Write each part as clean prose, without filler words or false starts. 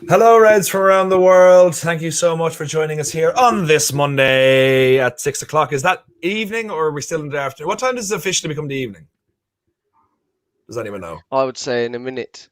Hello, Reds from around the world. Thank you so much for joining us here on this Monday at 6 o'clock. Is that evening or are we still in the afternoon? What time does it officially become the evening? Does anyone know? I would say in a minute.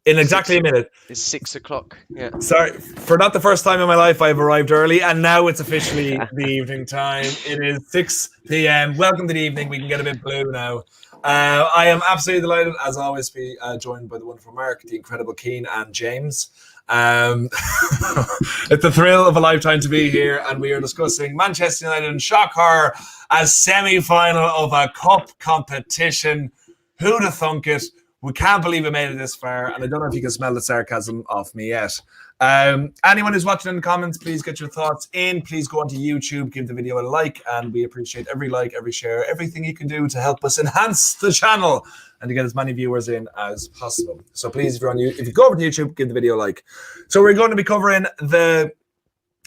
In exactly a minute. It's 6 o'clock. Yeah. Sorry, for not the first time in my life, I've arrived early, and now it's officially the evening time. It is 6 p.m. Welcome to the evening. We can get a bit blue now. I am absolutely delighted, as always, to be joined by the wonderful Mark, the incredible Keane, and James. It's the thrill of a lifetime to be here, and we are discussing Manchester United and shock horror as semi-final of a cup competition. Who'd have thunk it? We can't believe we made it this far, and I don't know if you can smell the sarcasm off me yet. Anyone who's watching in the comments, please get your thoughts in. Please go onto YouTube, give the video a like, and we appreciate every like, every share, everything you can do to help us enhance the channel and to get as many viewers in as possible. So please, if you go over to YouTube, give the video a like. So we're going to be covering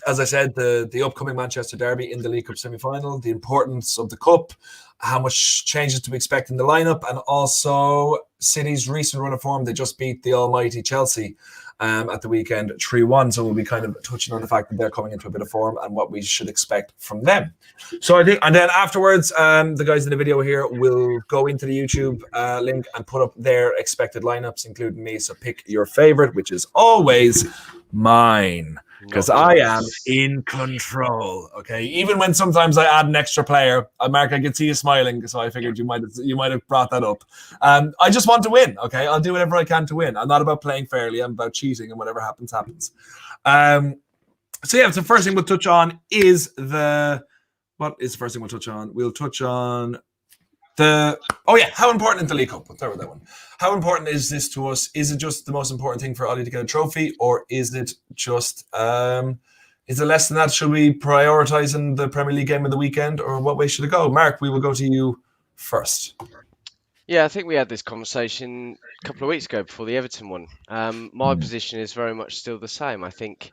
as I said, the upcoming Manchester derby in the League Cup semi-final, the importance of the cup, how much changes to expect in the lineup, and also City's recent run of form. They just beat the almighty Chelsea at the weekend 3-1. So we'll be kind of touching on the fact that they're coming into a bit of form and what we should expect from them. So I think, and then afterwards, the guys in the video here will go into the YouTube link and put up their expected lineups, including me. So pick your favorite, which is always mine, because I am in control. Okay, even when sometimes I add an extra player, Mark, I can see you smiling, so I figured you might have brought that up. I just want to win. Okay, I'll do whatever I can to win. I'm not about playing fairly. I'm about cheating, and whatever happens, happens. So yeah, the first thing we'll touch on is what is the first thing we'll touch on? We'll touch on how important is the League Cup? We'll start with that one. How important is this to us? Is it just the most important thing for Ollie to get a trophy, or is it just is it less than that? Should we prioritise in the Premier League game of the weekend, or what way should it go? Mark, we will go to you first. Yeah, I think we had this conversation a couple of weeks ago before the Everton one. My position is very much still the same. I think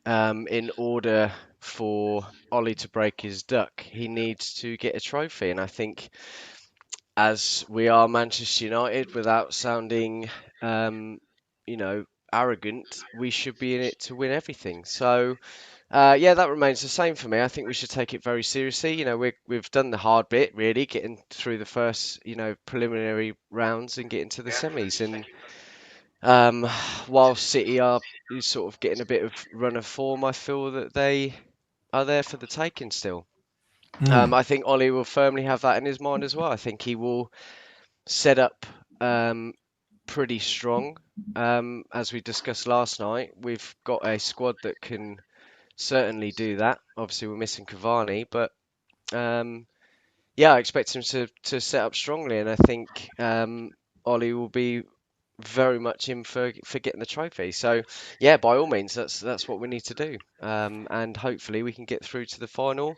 in order for Ollie to break his duck, he needs to get a trophy, and I think, as we are Manchester United, without sounding, arrogant, we should be in it to win everything. So, that remains the same for me. I think we should take it very seriously. You know, we've done the hard bit, really, getting through the first, preliminary rounds and getting to the semis. And while City are sort of getting a bit of run of form, I feel that they are there for the taking still. I think Ollie will firmly have that in his mind as well. I think he will set up pretty strong. As we discussed last night, we've got a squad that can certainly do that. Obviously, we're missing Cavani, but I expect him to set up strongly, and I think Ollie will be very much in for getting the trophy. So yeah, by all means, that's what we need to do, and hopefully we can get through to the final,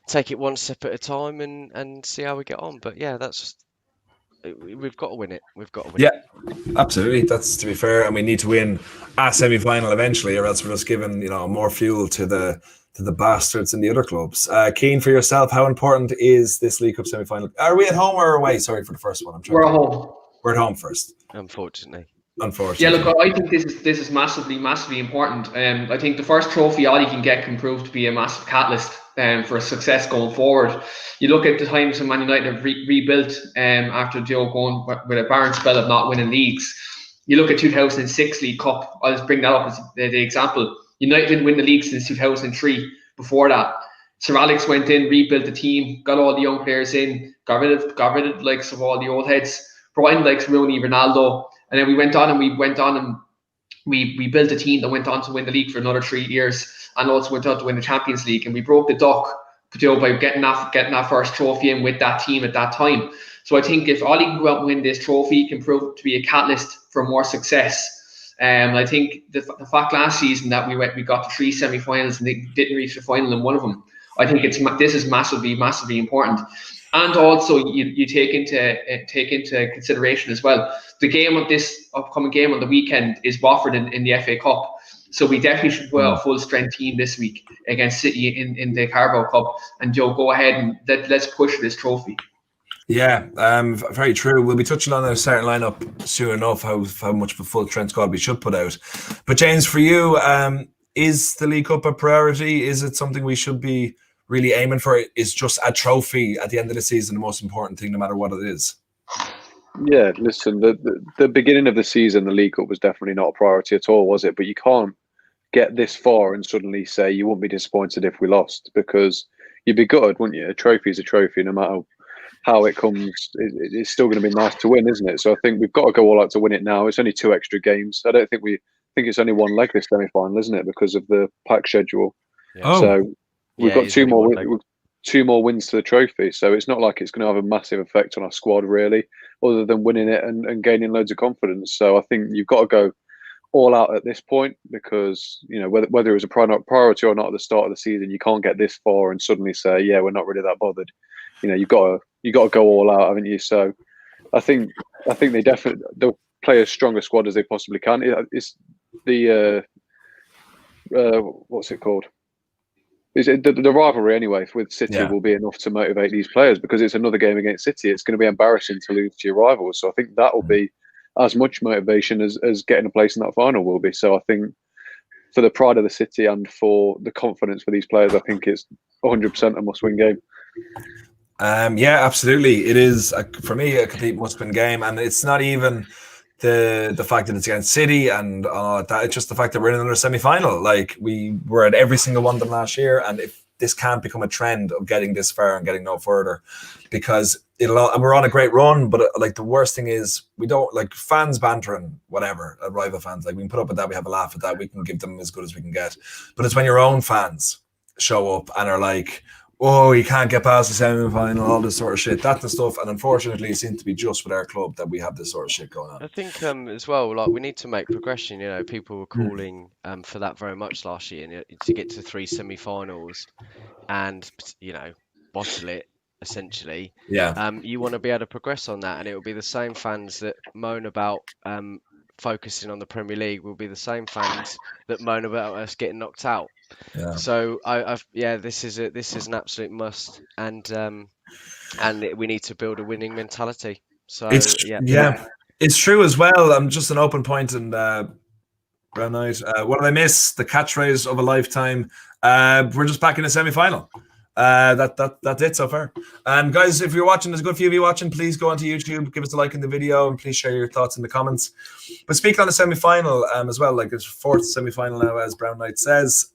take it one step at a time, and see how we get on. But yeah, we've got to win it. Yeah, absolutely. That's, to be fair, and we need to win a semi-final eventually, or else we're just giving more fuel to the bastards in the other clubs. Keane, for yourself, how important is this League Cup semi-final? Are we at home or away? Sorry for the first one. We're at home. We're at home first. Unfortunately. Yeah, look, I think this is massively important. I think the first trophy Ollie can get can prove to be a massive catalyst for success going forward. You look at the times when Man United have rebuilt after going with a barren spell of not winning leagues. You look at 2006 League Cup. I'll just bring that up as the example. United didn't win the league since 2003. Before that, Sir Alex went in, rebuilt the team, got all the young players in, got rid of likes of all the old heads, brought in likes Rooney, Ronaldo, and then we went on and we built a team that went on to win the league for another 3 years, and also went on to win the Champions League. And we broke the duck by getting that first trophy in with that team at that time. So I think if Ollie can go out and win this trophy, it can prove to be a catalyst for more success. I think the fact last season that we got to 3 semi-finals and they didn't reach the final in one of them, I think this is massively important. And also you take into consideration as well, the game of this upcoming game on the weekend is Watford in the FA Cup. So we definitely should go out a full strength team this week against City in the Carabao Cup and go ahead and let's push this trophy. Yeah, very true. We'll be touching on a certain lineup soon enough, how much of a full Trent squad we should put out. But James, for you, is the League Cup a priority? Is it something we should be really aiming for? Is just a trophy at the end of the season the most important thing, no matter what it is? Yeah, listen, the beginning of the season, the League Cup was definitely not a priority at all, was it? But you can't get this far and suddenly say you wouldn't be disappointed if we lost, because you'd be gutted, wouldn't you? A trophy is a trophy, no matter how it comes. It's still going to be nice to win, isn't it? So I think we've got to go all out to win it now. It's only 2 extra games. I don't think think it's only one leg this semi-final, isn't it? Because of the pack schedule. Yeah. Oh, So we've Yeah, got it's two only more one leg. two more wins to the trophy. So it's not like it's going to have a massive effect on our squad, really, other than winning it and gaining loads of confidence. So I think you've got to go all out at this point, because whether it was a priority or not at the start of the season, you can't get this far and suddenly say, yeah, we're not really that bothered. You've got to go all out, haven't you? So I think they'll play as strong a squad as they possibly can. It's the what's it called? Is it the rivalry anyway with City will be enough to motivate these players, because it's another game against City. It's going to be embarrassing to lose to your rivals. So I think that will be as much motivation as getting a place in that final will be. So I think for the pride of the city and for the confidence for these players, I think it's 100% a must-win game. Yeah, absolutely. It is for me a complete must-win game, and it's not even the fact that it's against City and that. It's just the fact that we're in another semi-final. Like, we were at every single one of them last year, and if this can't become a trend of getting this far and getting no further, because we're on a great run, but like the worst thing is we don't like fans bantering whatever, rival fans. Like, we can put up with that, we have a laugh at that, we can give them as good as we can get, but it's when your own fans show up and are like, oh, you can't get past the semi-final, all this sort of shit. That's the stuff, and unfortunately, it seems to be just with our club that we have this sort of shit going on. I think as well, like, we need to make progression. People were calling for that very much last year, to get to 3 semi-finals and bottle it essentially. Yeah. You want to be able to progress on that, and it will be the same fans that moan about focusing on the Premier League will be the same fans that moan about us getting knocked out. Yeah. So this is an absolute must, and we need to build a winning mentality. So it's true as well. I'm just an open point, and Brown Knight. What did I miss? The catchphrase of a lifetime. We're just back in the semi-final. That's it so far. And guys, if you're watching, there's a good few of you watching. Please go onto YouTube, give us a like in the video, and please share your thoughts in the comments. But speaking on the semi-final as well, like it's 4th semi-final now, as Brown Knight says.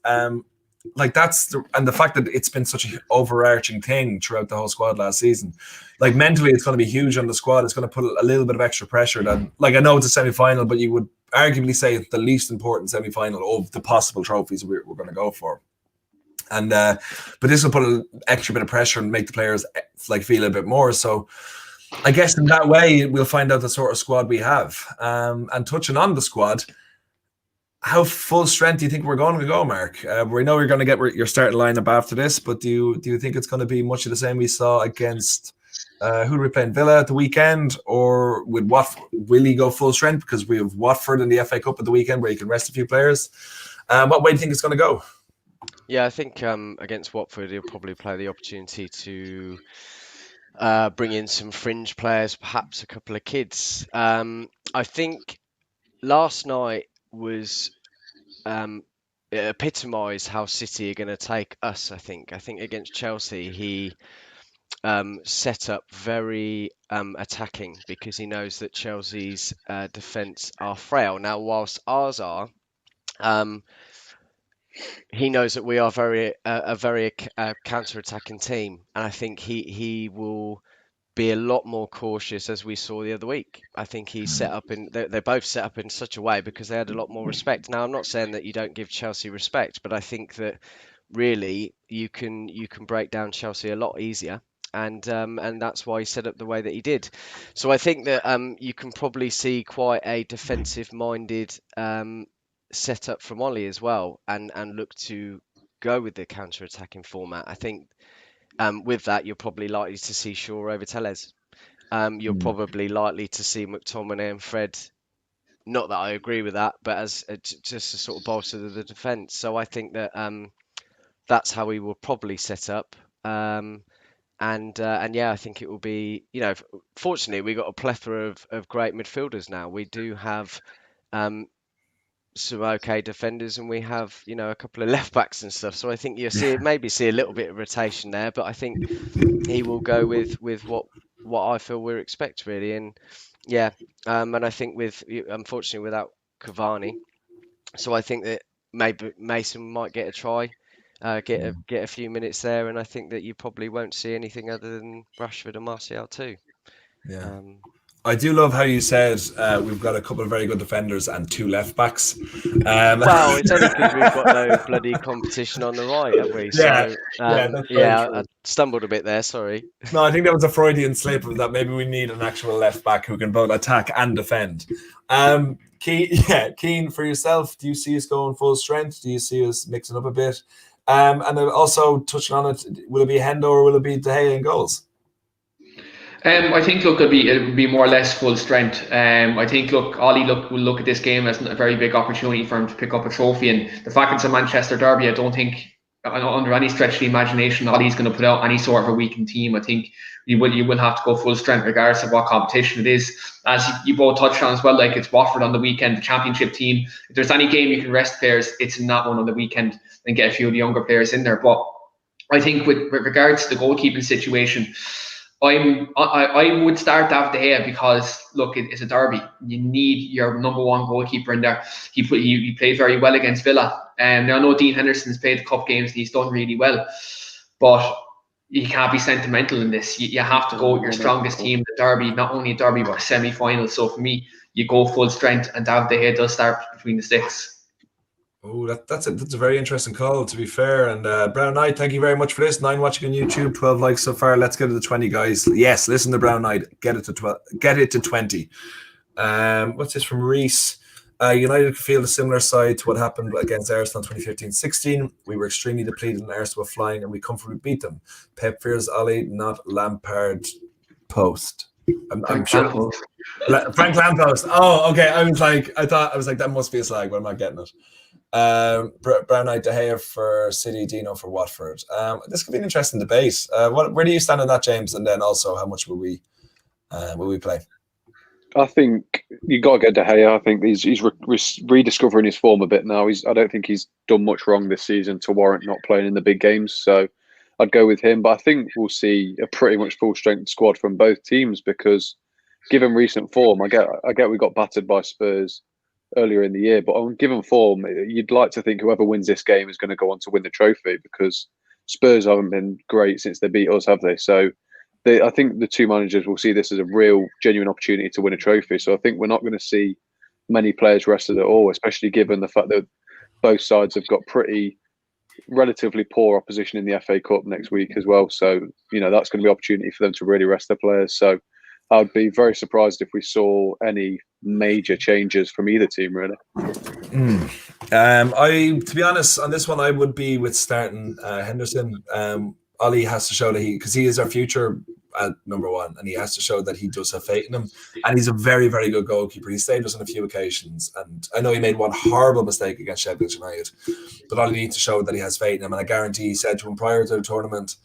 Like the fact that it's been such an overarching thing throughout the whole squad last season. Like, mentally, it's going to be huge on the squad. It's going to put a little bit of extra pressure. That, like, I know it's a semi-final, but you would arguably say it's the least important semi-final of the possible trophies we're going to go for. And but this will put an extra bit of pressure and make the players like feel a bit more. So I guess in that way we'll find out the sort of squad we have. And touching on the squad, how full strength do you think we're going to go, Mark? We know you're going to get your starting lineup after this, but do you think it's going to be much of the same we saw against who are we playing, Villa at the weekend, or with Watford? Will he go full strength because we have Watford in the FA Cup at the weekend where you can rest a few players? What way do you think it's going to go? Yeah, I think against Watford, he'll probably play the opportunity to bring in some fringe players, perhaps a couple of kids. I think last night was it epitomised how City are going to take us. I think against Chelsea, he set up very attacking, because he knows that Chelsea's defence are frail. Now, whilst ours are, he knows that we are a very counter-attacking team, and I think he will be a lot more cautious, as we saw the other week. I think he's set up they're both set up in such a way because they had a lot more respect. Now, I'm not saying that you don't give Chelsea respect, but I think that really you can break down Chelsea a lot easier. And that's why he set up the way that he did. So I think that you can probably see quite a defensive-minded setup from Ollie as well, and look to go with the counter-attacking format. I think with that, you're probably likely to see Shaw over Tellez. You're probably likely to see McTominay and Fred. Not that I agree with that, but as just to sort of bolster the defence. So I think that that's how we will probably set up. And yeah, I think it will be, fortunately we got a plethora of great midfielders now. We do have um, some okay defenders, and we have, a couple of left backs and stuff. So I think you'll maybe see a little bit of rotation there, but I think he will go with what I feel we expect really. And yeah, and I think unfortunately without Cavani, so I think that maybe Mason might get a try, get a few minutes there, and I think that you probably won't see anything other than Rashford and Martial too. Yeah. Um, I do love how you said we've got a couple of very good defenders and 2 left backs. well, it's only because we've got no bloody competition on the right, have we? Yeah, So that's very I true. stumbled a bit there. Sorry. No, I think that was a Freudian slip of that. Maybe we need an actual left back who can both attack and defend. Keen for yourself. Do you see us going full strength? Do you see us mixing up a bit? And then also touching on it, will it be Hendo or will it be De Gea in goals? I think it'll be more or less full strength. I think Ollie will look at this game as a very big opportunity for him to pick up a trophy, and the fact it's a Manchester derby, I don't think under any stretch of the imagination Ollie's going to put out any sort of a weakened team. I think you will have to go full strength regardless of what competition it is. As you both touched on as well, like it's Watford on the weekend, the championship team. If there's any game you can rest players, it's in that one on the weekend and get a few of the younger players in there. But I think with regards to the goalkeeping situation, I would start David De Gea because look, it's a derby. You need your number one goalkeeper in there. He played very well against Villa, and now I know Dean Henderson's played the cup games and he's done really well, but you can't be sentimental in this. You have to go with your strongest team in the derby, not only a derby but a semi-final. So for me, you go full strength, and David De Gea does start between the sticks. Oh, that's a very interesting call, to be fair. And Brown Knight, thank you very much for this. 9 watching on YouTube, 12 likes so far. Let's get to the 20, guys. Yes, listen to Brown Knight. Get it to 12. Get it to 20. What's this from Reese? United could feel a similar side to what happened against Arsenal 2015-16. We were extremely depleted and Arsenal were flying, and we comfortably beat them. Pep fears Ollie, not Lampard. Post. I'm sure. Frank Lamppost. Oh, okay. I was like, that must be a slag, but I'm not getting it. Brown Knight, De Gea for City, Dino for Watford. This could be an interesting debate. Where do you stand on that, James? And then also, how much will we play? I think you got to get De Gea. I think he's rediscovering his form a bit now. I don't think he's done much wrong this season to warrant not playing in the big games. So I'd go with him. But I think we'll see a pretty much full strength squad from both teams because, given recent form, I get we got battered by Spurs earlier in the year, but on given form, you'd like to think whoever wins this game is going to go on to win the trophy because Spurs haven't been great since they beat us, have they? So I think the two managers will see this as a real, genuine opportunity to win a trophy. So I think we're not going to see many players rested at all, especially given the fact that both sides have got relatively poor opposition in the FA Cup next week as well. So, that's going to be an opportunity for them to really rest their players. So I'd be very surprised if we saw any major changes from either team, really. To be honest, on this one, I would be with starting Henderson. Ollie has to show that because he is our future at number one, and he has to show that he does have faith in him. And he's a very, very good goalkeeper. He saved us on a few occasions, and I know he made one horrible mistake against Sheffield United, but Ollie needs to show that he has faith in him. And I guarantee he said to him prior to the tournament,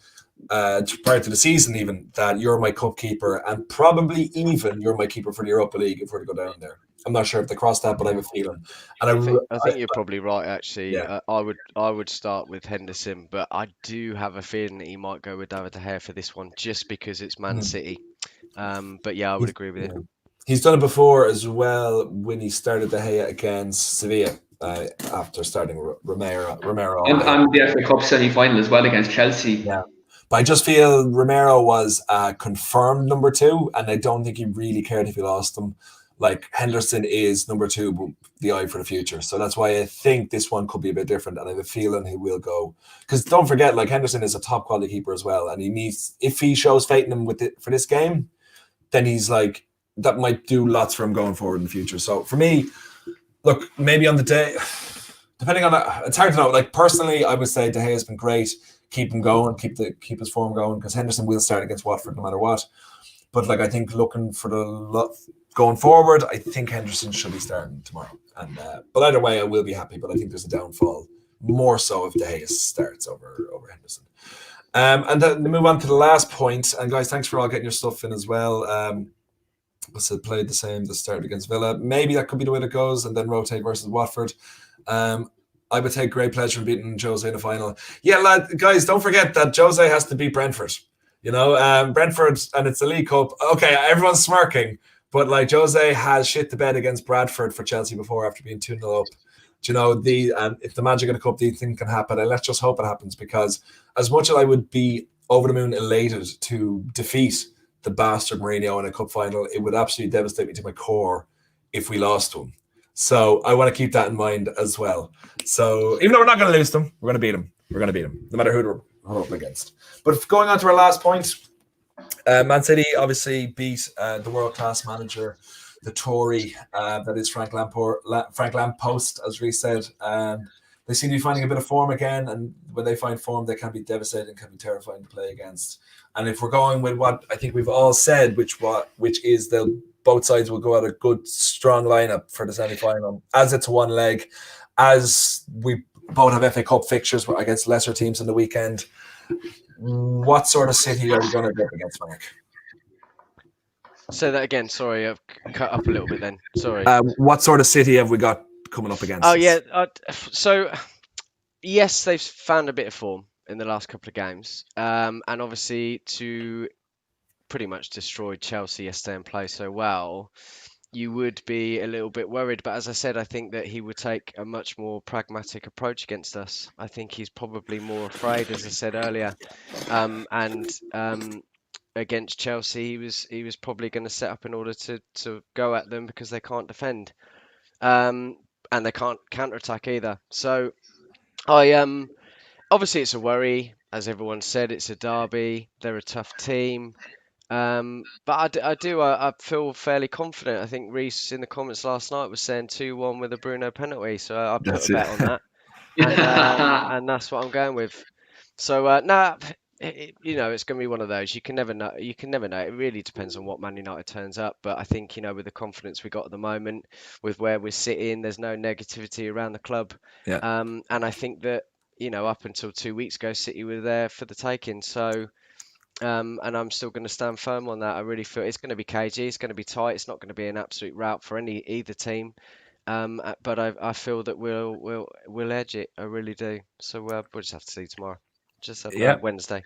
prior to the season even, that you're my cup keeper and probably even you're my keeper for the Europa League if we're to go down there. I'm not sure if they crossed that, but I have a feeling. And I think you're probably right, actually. Yeah. I would start with Henderson, but I do have a feeling that he might go with David De Gea for this one, just because it's Man City. But yeah, I would agree with you. He's done it before as well when he started De Gea against Sevilla after starting Romero. And the FA Cup semi-final as well against Chelsea. Yeah. But I just feel Romero was confirmed number 2, and I don't think he really cared if he lost him. Like Henderson is number 2, but the eye for the future. So that's why I think this one could be a bit different, and I have a feeling he will go. Because don't forget, like Henderson is a top quality keeper as well, and he needs, if he shows faith in him for this game, then he's like, that might do lots for him going forward in the future. So for me, look, maybe on the day, depending on that, it's hard to know. Like personally, I would say De Gea has been great. Keep him going, keep his form going, because Henderson will start against Watford no matter what. But like I think looking for going forward, I think Henderson should be starting tomorrow. And but either way, I will be happy. But I think there's a downfall more so if De Gea starts over Henderson. And then move on to the last point. And guys, thanks for all getting your stuff in as well. I said played the same that started against Villa. Maybe that could be the way it goes, and then rotate versus Watford. I would take great pleasure in beating Jose in the final. Yeah, guys, don't forget that Jose has to beat Brentford. Brentford, and it's the League Cup. Okay, everyone's smirking, but like Jose has shit the bed against Bradford for Chelsea before after being 2-0 up. If the magic of the cup, these things can happen, and let's just hope it happens, because as much as I would be over the moon elated to defeat the bastard Mourinho in a cup final, it would absolutely devastate me to my core if we lost to him. So I want to keep that in mind as well. So even though we're not going to lose them, we're going to beat them. We're going to beat them, no matter who we're up against. But going on to our last point, Man City obviously beat the world-class manager, the Tory, that is Frank Lamppost, as Reece said. They seem to be finding a bit of form again, and when they find form, they can be devastating, can be terrifying to play against. And if we're going with what I think we've all said, which is both sides will go out a good, strong lineup for the semi-final, as it's one leg, as we both have FA Cup fixtures against lesser teams in the weekend. What sort of City are we going to get against, Mark? Say that again. Sorry, I've cut up a little bit then. Sorry. What sort of City have we got coming up against? Oh, yeah. So, yes, they've found a bit of form in the last couple of games. And obviously to pretty much destroy Chelsea yesterday and play so well, you would be a little bit worried. But as I said, I think that he would take a much more pragmatic approach against us. I think he's probably more afraid, as I said earlier. Against Chelsea, he was probably going to set up in order to go at them, because they can't defend. And they can't counter-attack either. So obviously it's a worry. As everyone said, it's a derby. They're a tough team. But I feel fairly confident. I think Reece in the comments last night was saying 2-1 with a Bruno penalty, so I put a bet on that, and that's what I'm going with. So it's going to be one of those. You can never know. It really depends on what Man United turns up. But I think with the confidence we got at the moment, with where we're sitting, there's no negativity around the club. Yeah. And I think that up until 2 weeks ago, City were there for the taking. So. And I'm still going to stand firm on that. I really feel it's going to be cagey. It's going to be tight. It's not going to be an absolute rout for either team. But I feel that we'll edge it. I really do. So we'll just have to see tomorrow. Just have Wednesday.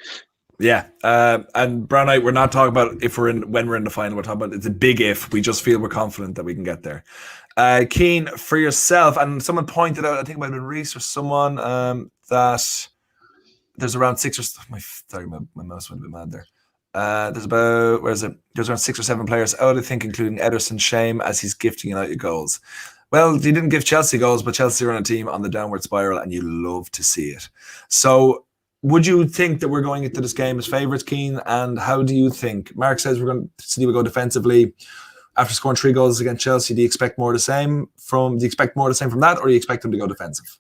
Yeah. And Brown Knight, we're not talking about when we're in the final. We're talking about it's a big if. We just feel we're confident that we can get there. Keane, for yourself, and someone pointed out, I think it might have been Reece or someone, that there's around my mouse went a bit mad there. There's around 6 or 7 players out, I think, including Ederson, shame, as he's gifting United goals. Well, he didn't give Chelsea goals, but Chelsea are on a team on the downward spiral, and you love to see it. So would you think that we're going into this game as favourites, Keane? And how do you think? Mark says City will go defensively. After scoring 3 goals against Chelsea, do you expect more of the same from that, or do you expect them to go defensive?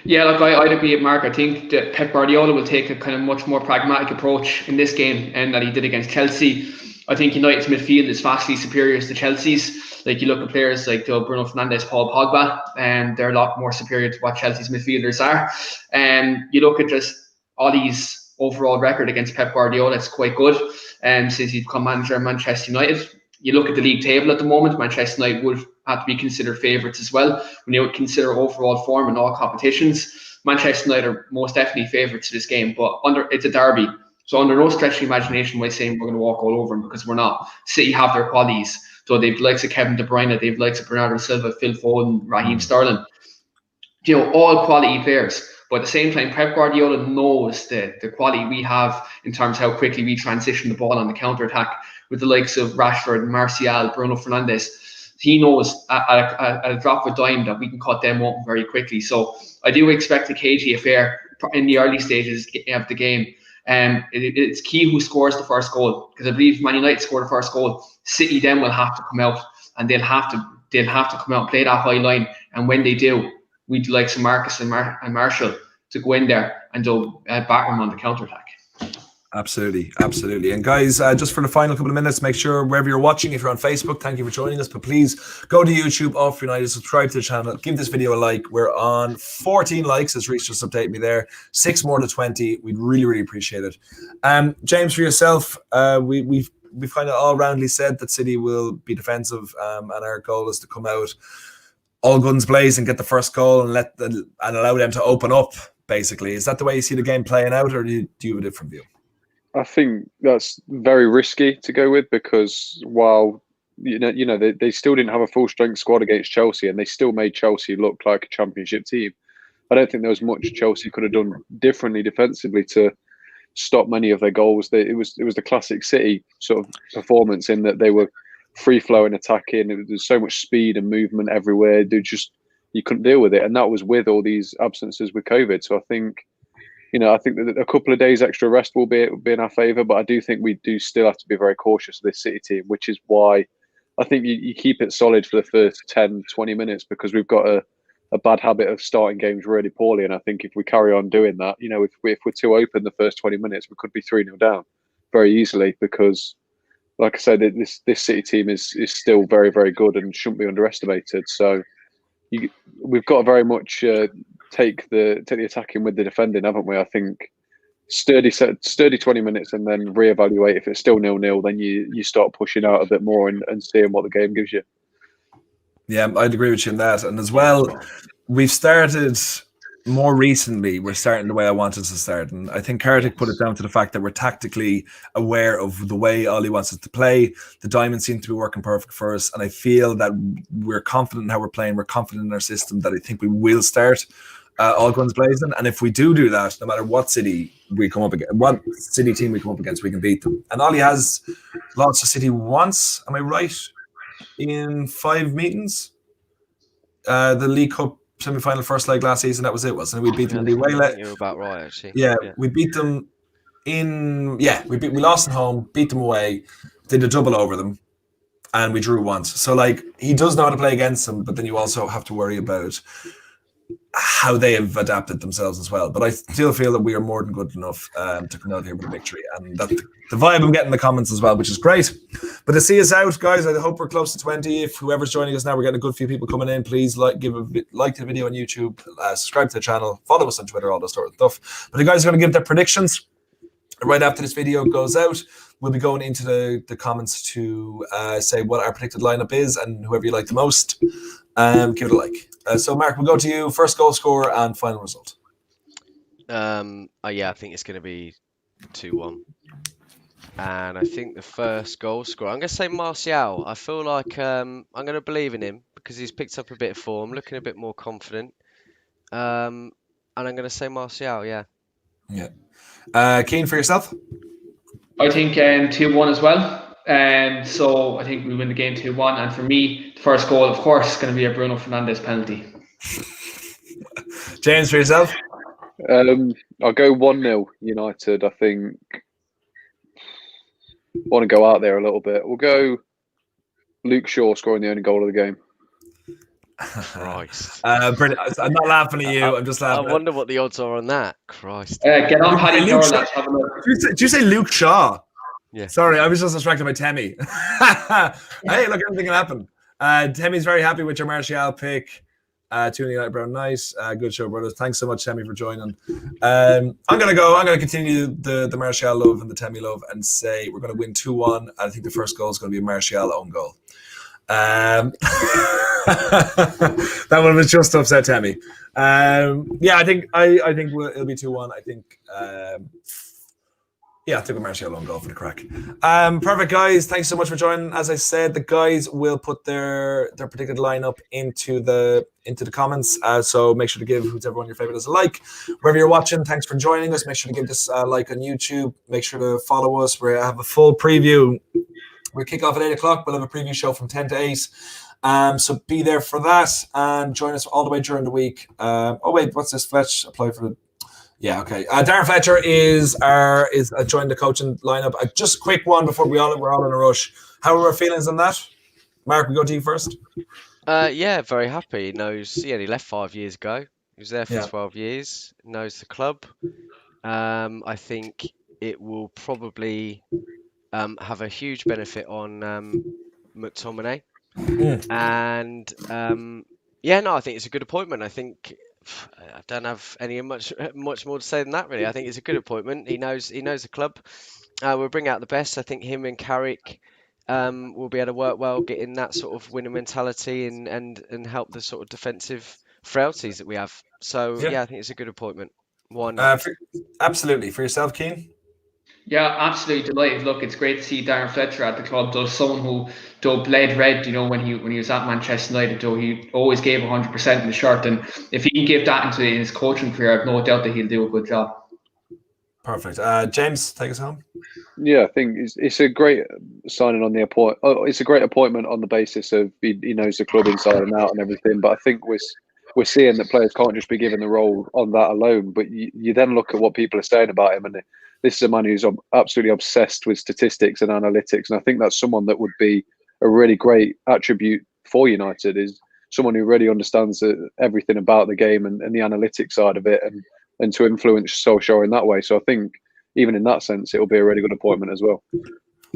Yeah, look, I'd agree with Mark. I think that Pep Guardiola will take a kind of much more pragmatic approach in this game and that he did against Chelsea. I think United's midfield is vastly superior to Chelsea's. Like, you look at players like Bruno Fernandes, Paul Pogba, and they're a lot more superior to what Chelsea's midfielders are. And you look at just Ollie's overall record against Pep Guardiola, it's quite good. Since he's become manager of Manchester United. You look at the league table at the moment, Manchester United would have to be considered favourites as well. When you would consider overall form in all competitions, Manchester United are most definitely favourites to this game. But it's a derby. So under no stretch of the imagination by saying we're going to walk all over them, because we're not. City have their qualities. So they've the likes of Kevin De Bruyne, they've the likes of Bernardo Silva, Phil Foden, Raheem Sterling. All quality players. But at the same time, Pep Guardiola knows the quality we have in terms of how quickly we transition the ball on the counter-attack with the likes of Rashford, Martial, Bruno Fernandes. He knows at a drop of a dime that we can cut them open very quickly. So I do expect a cagey affair in the early stages of the game. It's key who scores the first goal, because I believe Man United score the first goal, City then will have to come out, and they'll have to come out and play that high line. And when they do, we'd like some Marcus and Marshall to go in there and do batter them on the counter-attack. Absolutely, absolutely. And guys, just for the final couple of minutes, make sure wherever you're watching, if you're on Facebook, thank you for joining us. But please go to YouTube, Off United, subscribe to the channel, give this video a like. We're on 14 likes, as Reece just updated me there. 6 more to 20. We'd really, really appreciate it. James, for yourself, we've kind of all roundly said that City will be defensive, and our goal is to come out all guns blazing, get the first goal, and allow them to open up. Basically, is that the way you see the game playing out, or do you have a different view? I think that's very risky to go with, because while they still didn't have a full strength squad against Chelsea, and they still made Chelsea look like a championship team. I don't think there was much Chelsea could have done differently defensively to stop many of their goals. It was the classic City sort of performance, in that they were free flowing, attacking. There was so much speed and movement everywhere. You couldn't deal with it, and that was with all these absences with COVID. So I think that a couple of days extra rest will be in our favour, but I do think we do still have to be very cautious of this City team, which is why I think you keep it solid for the first 10, 20 minutes, because we've got a bad habit of starting games really poorly. And I think if we carry on doing that, if we're too open the first 20 minutes, we could be 3-0 down very easily, because, like I said, this City team is still very, very good and shouldn't be underestimated. So we've got to very much take the attacking with the defending, haven't we? I think sturdy 20 minutes, and then reevaluate. If it's still 0-0, then you start pushing out a bit more and seeing what the game gives you. Yeah, I'd agree with you on that. And as well, we've started more recently, we're starting the way I wanted to start. And I think Kartik put it down to the fact that we're tactically aware of the way Ollie wants us to play. The diamonds seem to be working perfect for us. And I feel that we're confident in how we're playing. We're confident in our system, that I think we will start all guns blazing. And if we do that, no matter what City we come up against, what City team we come up against, we can beat them. And Ollie has lost to City once, am I right, in 5 meetings? The League Cup semi-final first leg last season, that was it, wasn't it? We beat them in the away leg. You're about right, actually. Yeah, we beat them we lost at home, beat them away, did a double over them, and we drew once. So he does know how to play against them, but then you also have to worry about how they have adapted themselves as well. But I still feel that we are more than good enough to come out here with a victory, and that's the vibe I'm getting in the comments as well, which is great. But to see us out, guys, I hope we're close to 20. If whoever's joining us now, we're getting a good few people coming in. Please give a like to the video on YouTube, subscribe to the channel, follow us on Twitter, all that sort of stuff. But the guys are going to give their predictions right after this video goes out. We'll be going into the comments to say what our predicted lineup is, and whoever you like the most, give it a like. So, Mark, we'll go to you. First goal scorer and final result. I think it's going to be 2-1. And I think the first goal scorer, I'm going to say Martial. I feel like I'm going to believe in him, because he's picked up a bit of form, looking a bit more confident. And I'm going to say Martial, yeah. Yeah. Keane, for yourself? I think 2-1 as well. So I think we win the game 2-1. And for me, the first goal, of course, is going to be a Bruno Fernandes penalty. James, for yourself? I'll go 1-0 United. I think want to go out there a little bit. We'll go Luke Shaw scoring the only goal of the game. Christ. I'm not laughing at you. I'm just laughing. I wonder what the odds are on that. Christ. Get on, Paddy Doran. Let's have a look. Did you say Luke Shaw? Yeah. Sorry, I was just distracted by Temi. Hey, look, anything can happen. Temi's very happy with your Martial pick. 2 United Brown, nice. Good show, brothers. Thanks so much, Temi, for joining. I'm gonna continue the Martial love and the Temi love, and say we're gonna win 2-1. I think the first goal is gonna be a Martial own goal. That one was just to upset Temi. I think it'll be 2-1. I think I took a Martial own goal for the crack. Perfect, guys. Thanks so much for joining. As I said, the guys will put their predicted lineup into the comments. So make sure to give whichever one your favorite is a like. Wherever you're watching, thanks for joining us. Make sure to give this a like on YouTube. Make sure to follow us. We have a full preview. We kick off at 8 o'clock. We'll have a preview show from 10 to 8. So be there for that, and join us all the way during the week. What's this? Fletch apply for the. Yeah, okay. Darren Fletcher is joined the coaching lineup. Just a quick one before we're all in a rush. How are our feelings on that? Mark, we go to you first. Very happy. He knows. He left 5 years ago. He was there for 12 years. Knows the club. I think it will probably have a huge benefit on McTominay. And yeah, no, I think it's a good appointment. I think I don't have any much more to say than that, really. I think it's a good appointment. He knows the club. We'll bring out the best. I think him and Carrick will be able to work well, get in that sort of winning mentality and help the sort of defensive frailties that we have. So yeah, I think it's a good appointment. Why not? Absolutely. For yourself, Keane? Yeah, absolutely delighted. Look, it's great to see Darren Fletcher at the club. Though someone who bled red, when he was at Manchester United, though he always gave 100% in the shirt, and if he can give that into his coaching career, I've no doubt that he'll do a good job. Perfect. James, take us home. Yeah, I think it's a great signing on the appointment. It's a great appointment on the basis of he knows the club inside and out and everything. But I think we're seeing that players can't just be given the role on that alone. But you then look at what people are saying about him, and this is a man who's absolutely obsessed with statistics and analytics. And I think that's someone that would be a really great attribute for United, is someone who really understands everything about the game and the analytics side of it, and to influence Solskjaer in that way. So I think even in that sense, it'll be a really good appointment as well.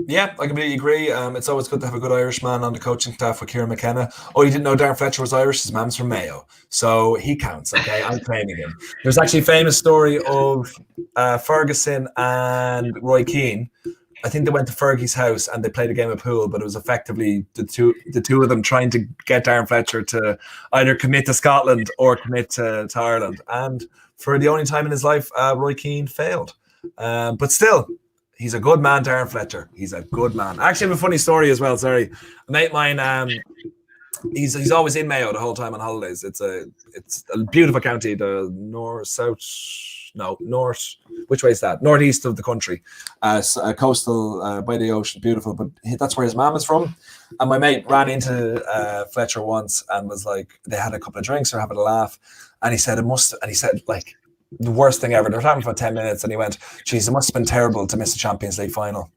Yeah, I completely agree. It's always good to have a good Irishman on the coaching staff with Kieran McKenna. Oh, you didn't know Darren Fletcher was Irish? His mum's from Mayo. So he counts, okay? I'm claiming him. There's actually a famous story of Ferguson and Roy Keane. I think they went to Fergie's house and they played a game of pool, but it was effectively the two of them trying to get Darren Fletcher to either commit to Scotland or commit to Ireland. And for the only time in his life, Roy Keane failed. But still, he's a good man, Darren Fletcher. He's a good man. I actually have a funny story as well. Sorry, a mate of mine. He's always in Mayo the whole time on holidays. It's a beautiful county, the north. Which way is that? Northeast of the country, coastal by the ocean, beautiful. But that's where his mom is from. And my mate ran into Fletcher once and was like, they had a couple of drinks or having a laugh, and he said like, the worst thing ever. They were talking for 10 minutes and he went, geez, it must have been terrible to miss the Champions League final.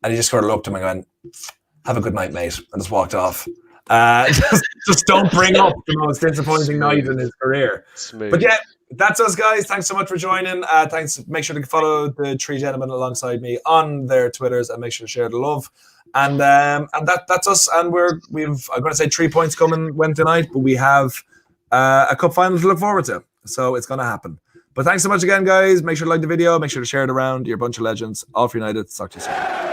And he just sort of looked at him and went, have a good night, mate, and just walked off. Just don't bring up the most disappointing night in his career. Smooth. But yeah, that's us, guys. Thanks so much for joining. Thanks. Make sure to follow the three gentlemen alongside me on their Twitters and make sure to share the love. And that's us. And I'm going to say 3 points coming Wednesday night, but we have a cup final to look forward to. So it's going to happen. But thanks so much again, guys. Make sure to like the video. Make sure to share it around. You're a bunch of legends. All for United. Talk to you soon.